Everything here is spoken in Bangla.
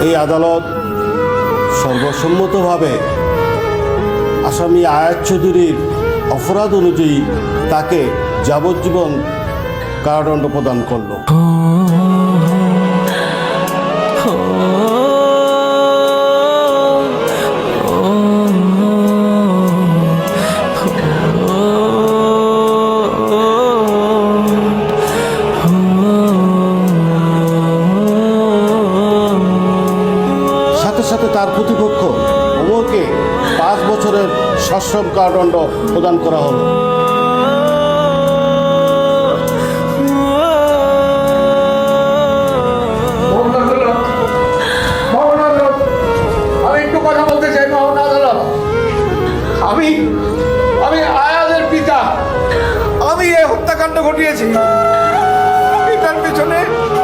এই আদালত সর্বসম্মতভাবে আসামি আয়াত চৌধুরীর অপরাধ অনুযায়ী তাকে যাবজ্জীবন কারাদণ্ড প্রদান করল। সাথে সাথে তার প্রতিপক্ষ ওমরকে 5 বছরের সশ্রম কারাদণ্ড প্রদান করা হলো।